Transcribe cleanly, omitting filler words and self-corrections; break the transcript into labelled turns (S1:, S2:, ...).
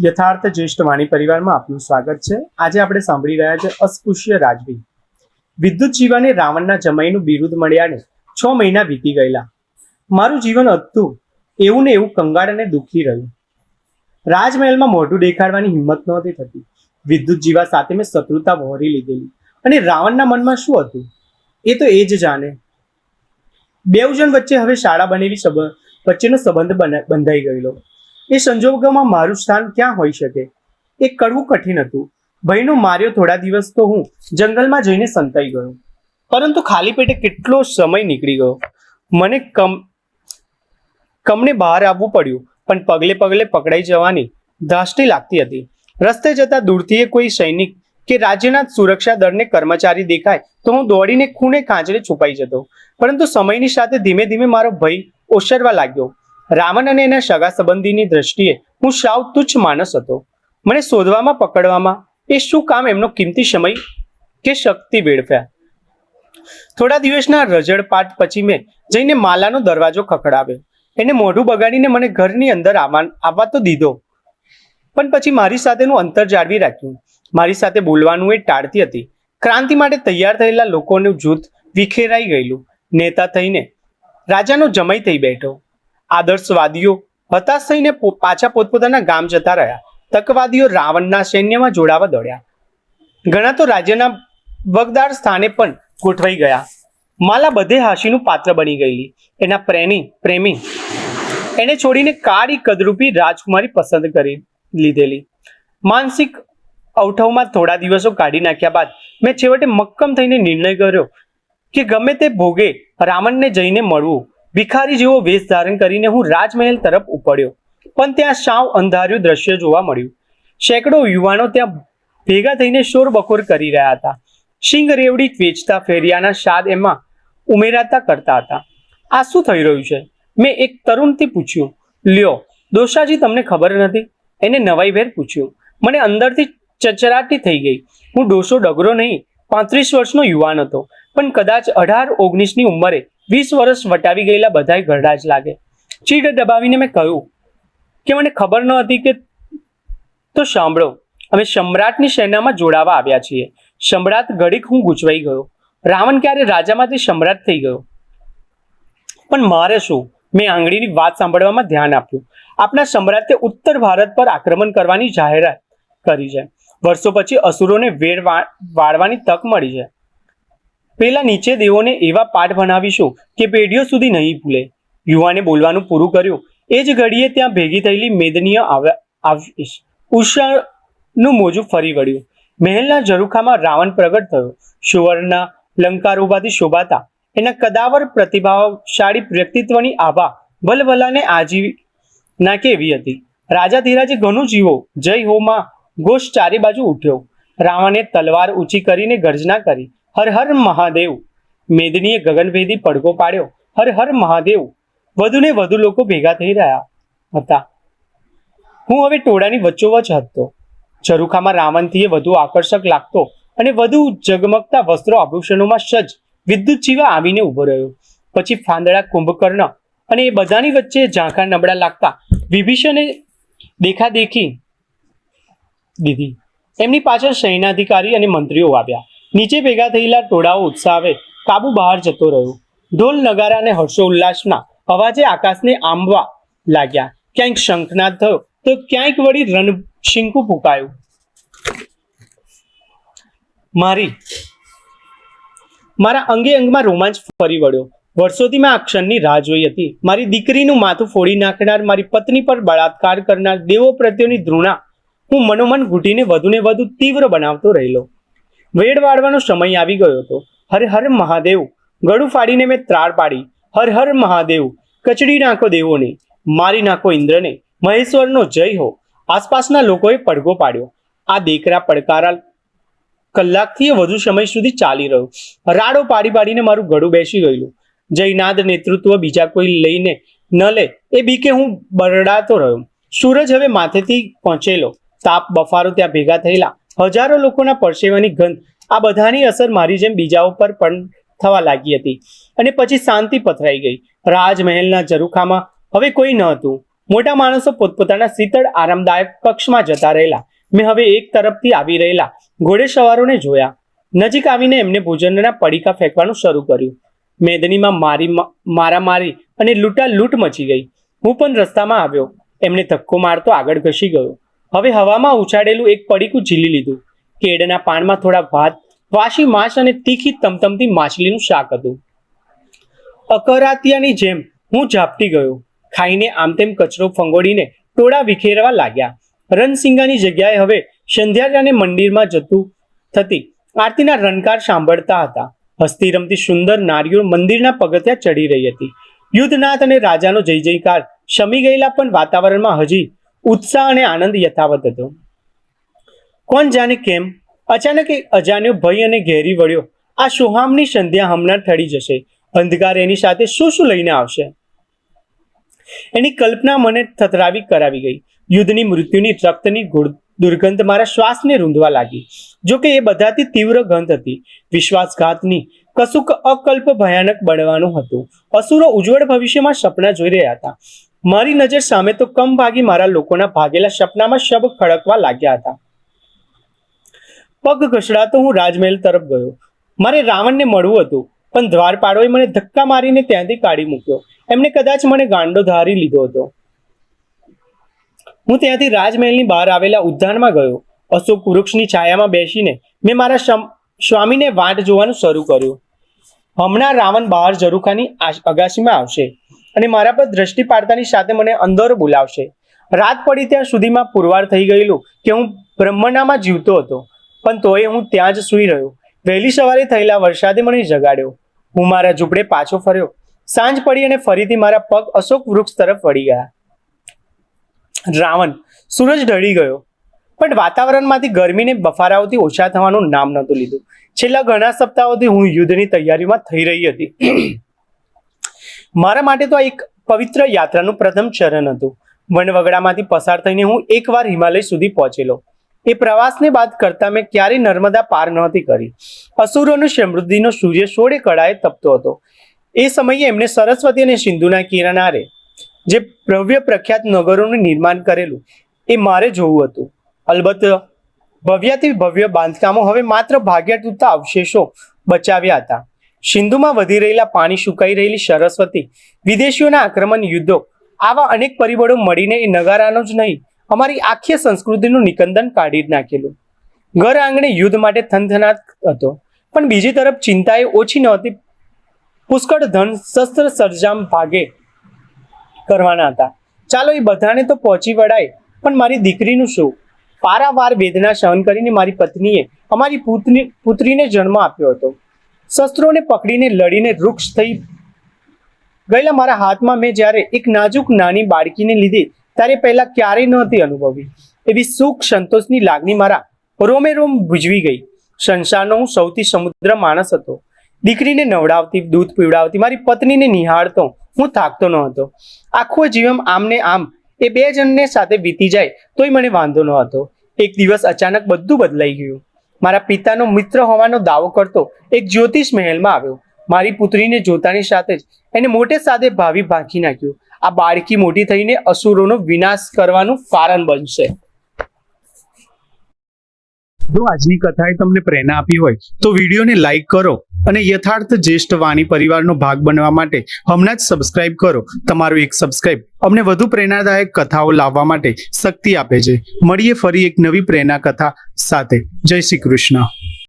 S1: યથાર્થ જ્યેષ્ઠ વાણી પરિવારમાં આપનું સ્વાગત છે। આજે આપણે સાંભળી રહ્યા છે અસ્પૃશ્ય રાજવી। વિદ્યુત જીવાને રાવણના જમાઈનું બિરુદ મળ્યાને 6 મહિના વીતી ગયેલા। મારું જીવન હતું એવું ને એવું કંગાળ અને દુઃખી રહ્યું। રાજમહેલમાં મોઢું દેખાડવાની હિંમત નહોતી થતી। વિદ્યુત જીવા સાથે મેં શત્રુતા વહોરી લીધેલી અને રાવણના મનમાં શું હતું એ તો એ જ જાણે। બેઉ જણ વચ્ચે હવે શાળા બનેલી વચ્ચેનો સંબંધ બંધાઈ ગયેલો। એ સંજોગોમાં મારું સ્થાન ક્યાં હોઈ શકે એ કડવું કઠિન હતું। ભયનો માર્યો થોડા દિવસ તો હું જંગલમાં જઈને સંતાઈ ગયો, પરંતુ ખાલી પેટે કેટલો સમય નીકળી ગયો। મને કમને બહાર આવવું પડ્યું, પણ પગલે પગલે પકડાઈ જવાની ધાસ્તી લાગતી હતી। રસ્તે જતા દૂરથી કોઈ સૈનિક કે રાજ્યના સુરક્ષા દળને કર્મચારી દેખાય તો હું દોડીને ખૂણે ખાંચરે છુપાઈ જતો, પરંતુ સમયની સાથે ધીમે ધીમે મારો ભય ઓસરવા લાગ્યો। રાવણ અને એના સગા સંબંધીની દ્રષ્ટિએ હું સાવ તુચ્છ માણસ હતો। મને શોધવામાં પકડવામાં એ શું કામ એમનો કિંમતી સમય કે શક્તિ વેડફ્યા। થોડા દિવસના રજળપાટ પછી મેં જઈને માલાનો દરવાજો ખખડાવ્યો। એને મોઢું બગાડીને મને ઘરની અંદર આવવા તો દીધો, પણ પછી મારી સાથેનું અંતર જાળવી રાખ્યું। મારી સાથે બોલવાનું એ ટાળતી હતી। ક્રાંતિ માટે તૈયાર થયેલા લોકોનું જૂથ વિખેરાઈ ગયેલું। નેતા થઈને રાજાનો જમાઈ થઈ બેઠો। આદર્શવાદીઓ હતાશ થઈને પાછા પોતપોતાના ગામ જતા રહ્યા। તકવાદીઓ રાવણના સૈન્યમાં જોડાવા દોડ્યા। ઘણા તો રાજ્યના વગદાર સ્થાને પણ ગોઠવાઈ ગયા। માલા બધે હાસ્યનું પાત્ર બની ગયેલી। એના પ્રેમી એને છોડીને કાળી કદરૂપી રાજકુમારી પસંદ કરી લીધેલી। માનસિક અવઠવમાં થોડા દિવસો કાઢી નાખ્યા બાદ મેં છેવટે મક્કમ થઈને નિર્ણય કર્યો કે ગમે તે ભોગે રાવણને જઈને મળવું। ભિખારી જેવો વેશ ધારણ કરીને હું રાજમહેલ તરફ ઉપડ્યો, પણ ત્યાં સાવ અંધાર્યું દ્રશ્ય જોવા મળ્યું। સેંકડો યુવાનો ત્યાં ભેગા થઈને શોર બકોર કરી રહ્યા હતા। સિંગ રેવડી વેચતા ફેરિયાના શાદ એમાં ઉમેરાતા કરતા હતા। આ શું થઈ રહ્યું છે? મેં એક તરુણથી પૂછ્યું। લ્યો દોશાજી, તમને ખબર નથી? એને નવાઈભેર પૂછ્યું। મને અંદરથી ચચરાટી થઈ ગઈ। હું ડોસો ડગરો નહીં, 35 વર્ષનો યુવાન હતો, પણ કદાચ 18-19ની ઉંમરે 20 વર્ષ વટાવી ગયેલા બધાય ઘરડા જ લાગે। ચીડ દબાવીને મેં કહ્યું કે મને ખબર ન હતી કે તો સાંભળો, અમે સમ્રાટની સેનામાં જોડાવા આવ્યા છીએ। સમ્રાટ ઘડીક હું ગૂંચવાઈ ગયો। રાવણ ક્યારે રાજામાંથી સમ્રાટ થઈ ગયો? પણ મારે શું? મેં આંગળીની વાત સાંભળવામાં ધ્યાન આપ્યું। આપણા સમ્રાટે ઉત્તર ભારત પર આક્રમણ કરવાની જાહેરાત કરી છે। વર્ષો પછી અસુરોને વેર વાળવાની તક મળી છે। પેલા નીચે દેવોને એવા પાઠ ભણાવીશું કે પેઢીઓ સુધી નહીં ભૂલે। યુવાને બોલવાનું પૂરું કર્યું એ જ ઘડીએ ત્યાં ભેગી થયેલી મેદનીય ઉષાનું મોજું ફરી વળ્યું। મહેલના ઝરૂખામાં રાવણ પ્રગટ થયો। સુવર્ણના લંકારૂબાથી શોભાતા એના કદાવર પ્રતિભાવશાળી વ્યક્તિત્વની આભા વલવલાને આજી નાખે એવી હતી। રાજા ધીરાજે ઘણું જીવો, જય હો માં ઘોષ ચારે બાજુ ઉઠ્યો। રાવણે તલવાર ઊંચી કરીને ગર્જના કરી, હર હર મહાદેવ। મેદનીએ ગગનભેદી પડઘો પાડ્યો, હર હર મહાદેવ। વધુને વધુ લોકો ભેગા થઈ રહ્યા હતા। હું હવે ટોળાની વચ્ચોવચ હતો। ઝરૂખામાં રાવણથી વધુ આકર્ષક લાગતો અને વધુ ઝગમગતા વસ્ત્રો આભૂષણોમાં સજ્જ વિદ્યુત જીવા આવીને ઉભો રહ્યો। પછી ફાંદડા કુંભકર્ણ અને એ બધાની વચ્ચે ઝાંખા નબળા લાગતા વિભીષણે દેખાદેખી દીધી। એમની પાછળ સૈનાધિકારી અને મંત્રીઓ આવ્યા। નીચે ભેગા થયેલા ટોળાઓ ઉત્સાહે કાબુ બહાર જતો રહ્યો। ઢોલ નગારા અને હર્ષોલ્લાસના અવાજે આકાશને આંબવા લાગ્યા। ક્યાંક શંખનાદ થયો તો ક્યાંક વળી રણશીંકું ફૂંકાયું। મારા અંગે અંગમાં રોમાંચ ફરી વળ્યો। વર્ષોથી મેં આ ક્ષણની રાહ જોઈ હતી। મારી દીકરીનું માથું ફોડી નાખનાર, મારી પત્ની પર બળાત્કાર કરનાર દેવો પ્રત્યેની ધૃણા હું મનોમન ઘૂંટીને વધુને વધુ તીવ્ર બનાવતો રહેલો। વેડ વાળવાનો સમય આવી ગયો હતો। હર હર મહાદેવ ગળું ફાડીને મેં ત્રાળ પાડી, હર હર મહાદેવ। કચડી નાખો દેવોને, મારી નાખો ઇન્દ્રને, મહેશ્વરનો જય હો। આસપાસના લોકોએ પડઘો પાડ્યો। આ દેકરા પડકારા કલાકથી વધુ સમય સુધી ચાલી રહ્યો। રાડો પાડી પાડીને મારું ગળું બેસી ગયેલું। જયનાદ નેતૃત્વ બીજા કોઈ લઈને ન લે એ બીકે હું બરડાતો રહ્યો। સૂરજ હવે માથેથી પહોંચેલો। તાપ બફારો ત્યાં ભેગા થયેલા હજારો લોકોના પરસેવાની ગંધ, આ બધાની અસર મારી જેમ બીજાઓ પર પણ થવા લાગી હતી અને પછી શાંતિ પથરાઈ ગઈ। રાજમહેલના ઝરૂખામાં હવે કોઈ ન હતું। મોટા માણસો પોતપોતાના શીતળ આરામદાયક કક્ષમાં જતા રહેલા. મેં હવે એક તરફથી આવી રહેલા ઘોડેસવારોને જોયા. નજીક આવીને એમને ભોજનના પડીકા ફેંકવાનું શરૂ કર્યું. મેદનીમાં મારામારી અને લૂંટાલૂંટ મચી ગઈ. હું પણ રસ્તામાં આવ્યો. એમને ધક્કો મારતો આગળ ઘસી ગયો. હવે હવામાં ઉછાળેલું એક પડીકું ઝીલી લીધું. કેળના પાનમાં થોડા ભાત, વાસી માંસ અને તીખી તમતમતી માછલીનું શાક હતું. અકરાતિયાની જેમ હું ઝાપટી ગયો. ખાઈને આમ તેમ કચરો ફંગોડીને ટોળા વિખેરવા લાગ્યા. રણસિંગાની જગ્યાએ હવે સંધ્યારાને મંદિરમાં જતું થતી આરતીના રણકાર સાંભળતા હતા. હસતી રમતી સુંદર નારીઓ મંદિરના પગથિયા ચડી રહી હતી. યુદ્ધનાથ અને રાજાનો જય જયકાર શમી ગયેલા, પણ વાતાવરણમાં હજી ઉત્સાહ અને આનંદ યથાવત હતો. કોણ જાણે કેમ અચાનક એક અજાણ્યો ભય અને ઘેરી વળ્યો. આ સુહામની સંધ્યા હમણાં ઠળી જશે. અંધકાર એની સાથે શું શું લઈને આવશે? એની કલ્પના મને થતરાવી કરાવી ગઈ. યુદ્ધની, મૃત્યુની, રક્તની દુર્ગંધ મારા શ્વાસને રૂંધવા લાગી. જોકે એ બધાથી તીવ્ર ગંધ હતી. વિશ્વાસઘાતની, કશુંક અકલ્પ ભયાનક બનવાનું હતું. અસુરો ઉજ્જવળ ભવિષ્યમાં સપના જોઈ રહ્યા હતા. મારી નજર સામે તો કમ ભાગી મારા લોકોના ભાગેલા સપનામાં શબ ખડકવા લાગ્યા હતા. પગ ઘસડાતો હું રાજમહેલ તરફ ગયો. મારે રાવણને મળવું હતું, પણ દ્વારપાળોએ મને ધક્કા મારીને ત્યાંથી કાઢી મૂક્યો. એમને કદાચ મને ગાંડો ધારી લીધો હતો. હું ત્યાંથી રાજમહેલની બહાર આવેલા ઉદ્યાનમાં ગયો. અશોક વૃક્ષની છાયામાં બેસીને મેં મારા સ્વામીને વાટ જોવાનું શરૂ કર્યું. હમણાં રાવણ બહાર ઝરૂખાની અગાશીમાં આવશે અને મારા પર દ્રષ્ટિ પાડતાની સાથે મને અંદર બોલાવશે. રાત પડી ત્યાં સુધીમાં પુરવાર થઈ ગયેલું કે હું બ્રહ્મણામાં જીવતો હતો, પણ તોય હું ત્યાં જ સૂઈ રહ્યો. વહેલી સવારે થયેલા વરસાદે મને જગાડ્યો. હું મારા ઝૂંપડે પાછો ફર્યો. સાંજ પડી અને ફરીથી મારા પગ અશોક વૃક્ષ તરફ વળી ગયા. રાવણ સૂરજ ઢળી ગયો, પણ વાતાવરણમાંથી ગરમીને બફારાઓથી ઓછા થવાનું નામ નહોતું લીધું. છેલ્લા ઘણા સપ્તાહોથી હું યુદ્ધની તૈયારીમાં થઈ રહી હતી. મારા માટે તો આ એક પવિત્ર યાત્રાનું પ્રથમ ચરણ હતું. વનવગડામાંથી પસાર થઈને હું એકવાર હિમાલય સુધી પહોંચેલો. એ પ્રવાસને બાદ કરતા મેં ક્યારેય નર્મદા પાર નહોતી કરી. અસુરોનો સમૃદ્ધિનો સૂર્ય 16 કળાએ તપતો હતો. એ સમયે એમને સરસ્વતી અને સિંધુના કિનારે જે ભવ્ય પ્રખ્યાત નગરોનું નિર્માણ કરેલું એ મારે જોવું હતું. અલબત્ત ભવ્યાથી ભવ્ય બાંધકામો હવે માત્ર ભાગ્યા તૂટતા અવશેષો બચાવ્યા હતા. સિંધુમાં વધી રહેલા પાણી, સુકાઈ રહેલી સરસ્વતી, વિદેશીઓના આક્રમણ, યુદ્ધો, આવા અનેક પરિબળો મળીને એ નગારાનો જ નહીં, અમારી આખી સંસ્કૃતિનું નિકંદન કાઢી નાખેલું. ઘર આંગણે યુદ્ધ માટે થનથનાટ હતો, પણ બીજી તરફ ચિંતાએ ઓછી નહોતી. પુષ્કળ ધન, શસ્ત્ર સરંજામ ભાગે કરવાના હતા. ચાલો એ બધાને તો પહોંચી વળાય, પણ મારી દીકરીનું શું? પારાવાર વેદના સહન કરીને મારી પત્નીએ અમારી પુત્રીને જન્મ આપ્યો હતો. શસ્ત્રોને પકડીને લડીને વૃક્ષ થઈ ગયેલા મારા હાથમાં મેં જ્યારે એક નાજુક નાની બાળકીને લીધી ત્યારે પહેલા ક્યારેય નહોતી અનુભવી. એવી સુખ, સંતોષની લાગણી મારા રોમે રોમ ભીજવી ગઈ. સંસારનો હું સૌથી સમુદ્ર માણસ હતો. દીકરીને નવડાવતી, દૂધ પીવડાવતી, મારી પત્નીને નિહાળતો હું થાકતો ન હતો. આખું જીવન આમને આમ એ બે જણને સાથે વીતી જાય તોય મને વાંધો ન હતો. એક દિવસ અચાનક બધું બદલાઈ ગયું. મારા પિતાનો મિત્ર હોવાનો દાવો કરતો એક જ્યોતિષ મહેલમાં આવ્યો. મારી પુત્રીને જોતાની સાથે જ એને મોટે સાદે ભાવી ભાંખી નાખ્યું. આ બાળકી મોટી થઈને અસુરોનો વિનાશ કરવાનું કારણ બનશે. જો આજની કથાએ તમને પ્રેરણા આપી હોય તો વિડીયોને લાઈક કરો અને યથાર્થ જ્યેષ્ઠ વાણી પરિવારનો ભાગ બનવા માટે હમણાં જ સબસ્ક્રાઇબ કરો. તમારું એક સબસ્ક્રાઇબ અમને વધુ પ્રેરણાદાયક કથાઓ લાવવા માટે શક્તિ આપે છે. મળીએ ફરી એક નવી પ્રેરણા કથા સાથે. જય શ્રી કૃષ્ણ.